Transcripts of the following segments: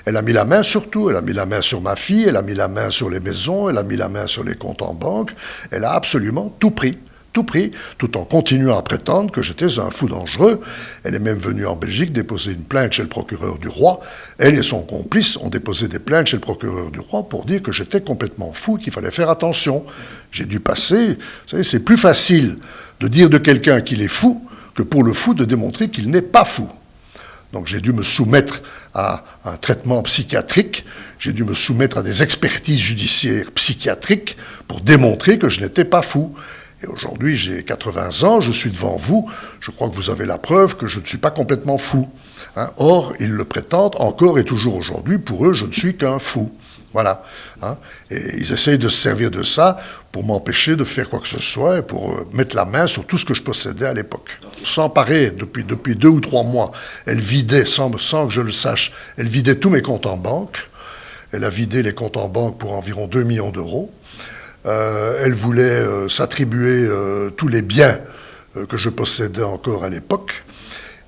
Elle a mis la main sur tout. Elle a mis la main sur ma fille, elle a mis la main sur les maisons, elle a mis la main sur les comptes en banque. Elle a absolument tout pris. Tout pris, tout en continuant à prétendre que j'étais un fou dangereux. Elle est même venue en Belgique déposer une plainte chez le procureur du roi. Elle et son complice ont déposé des plaintes chez le procureur du roi pour dire que j'étais complètement fou, qu'il fallait faire attention. J'ai dû passer... Vous savez, c'est plus facile de dire de quelqu'un qu'il est fou que pour le fou de démontrer qu'il n'est pas fou. Donc j'ai dû me soumettre à un traitement psychiatrique, j'ai dû me soumettre à des expertises judiciaires psychiatriques pour démontrer que je n'étais pas fou. Et aujourd'hui, j'ai 80 ans, je suis devant vous, je crois que vous avez la preuve que je ne suis pas complètement fou. Hein. Or, ils le prétendent encore et toujours aujourd'hui, pour eux, je ne suis qu'un fou. Voilà. Hein. Et ils essayent de se servir de ça pour m'empêcher de faire quoi que ce soit et pour mettre la main sur tout ce que je possédais à l'époque. S'emparer, depuis 2 ou 3 mois, elle vidait, sans que je le sache, elle vidait tous mes comptes en banque. Elle a vidé les comptes en banque pour environ 2 millions d'euros. Elle voulait s'attribuer tous les biens que je possédais encore à l'époque.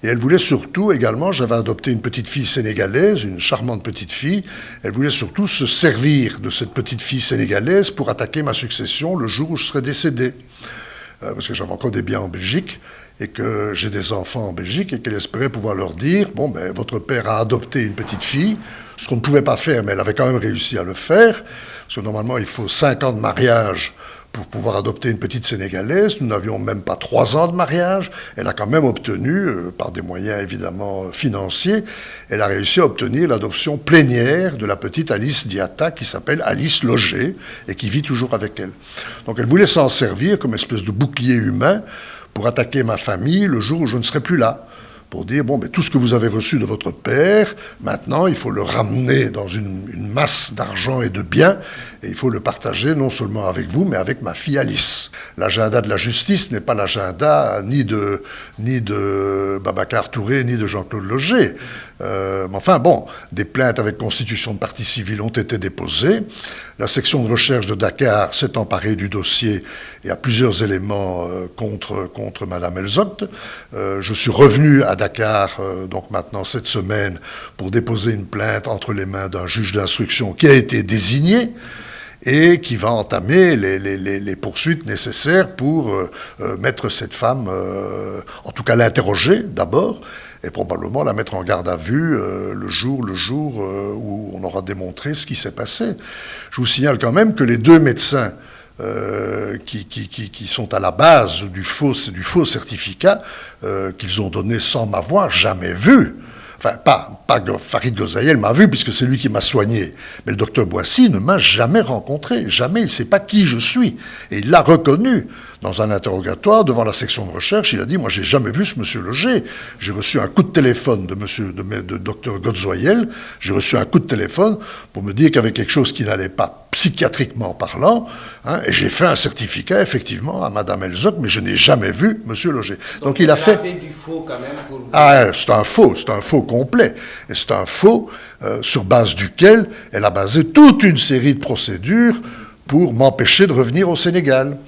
Et elle voulait surtout, également, j'avais adopté une petite fille sénégalaise, une charmante petite fille, elle voulait surtout se servir de cette petite fille sénégalaise pour attaquer ma succession le jour où je serais décédé. Parce que j'avais encore des biens en Belgique, et que j'ai des enfants en Belgique, et qu'elle espérait pouvoir leur dire, bon, ben, votre père a adopté une petite fille, ce qu'on ne pouvait pas faire, mais elle avait quand même réussi à le faire, parce que normalement, il faut 5 ans de mariage pour pouvoir adopter une petite Sénégalaise. Nous n'avions même pas 3 ans de mariage. Elle a quand même obtenu, par des moyens évidemment financiers, elle a réussi à obtenir l'adoption plénière de la petite Alice Diatta, qui s'appelle Alice Loger, et qui vit toujours avec elle. Donc elle voulait s'en servir comme espèce de bouclier humain pour attaquer ma famille le jour où je ne serai plus là. Pour dire, bon, mais tout ce que vous avez reçu de votre père, maintenant, il faut le ramener dans une masse d'argent et de biens, et il faut le partager non seulement avec vous, mais avec ma fille Alice. L'agenda de la justice n'est pas l'agenda ni de Babacar Touré, ni de Jean-Claude Loger. Mais enfin, bon, des plaintes avec constitution de partie civile ont été déposées. La section de recherche de Dakar s'est emparée du dossier et a plusieurs éléments contre Madame Elzogt. Je suis revenu à Dakar, donc maintenant cette semaine, pour déposer une plainte entre les mains d'un juge d'instruction qui a été désigné et qui va entamer les poursuites nécessaires pour mettre cette femme, en tout cas l'interroger d'abord, et probablement la mettre en garde à vue le jour où on aura démontré ce qui s'est passé. Je vous signale quand même que les 2 médecins qui sont à la base du faux certificat qu'ils ont donné sans m'avoir jamais vu. Enfin, pas Farid Gozaïel m'a vu, puisque c'est lui qui m'a soigné. Mais le docteur Boissy ne m'a jamais rencontré. Jamais. Il ne sait pas qui je suis. Et il l'a reconnu. Dans un interrogatoire, devant la section de recherche, il a dit, moi, j'ai jamais vu ce monsieur Loger. J'ai reçu un coup de téléphone de docteur Godzoyel. J'ai reçu un coup de téléphone pour me dire qu'il y avait quelque chose qui n'allait pas psychiatriquement parlant. Hein, et j'ai fait un certificat, effectivement, à Madame Elzogt, mais je n'ai jamais vu monsieur Loger. Donc il a fait du faux quand même pour vous. Ah, c'est un faux complet. Et c'est un faux sur base duquel elle a basé toute une série de procédures pour m'empêcher de revenir au Sénégal.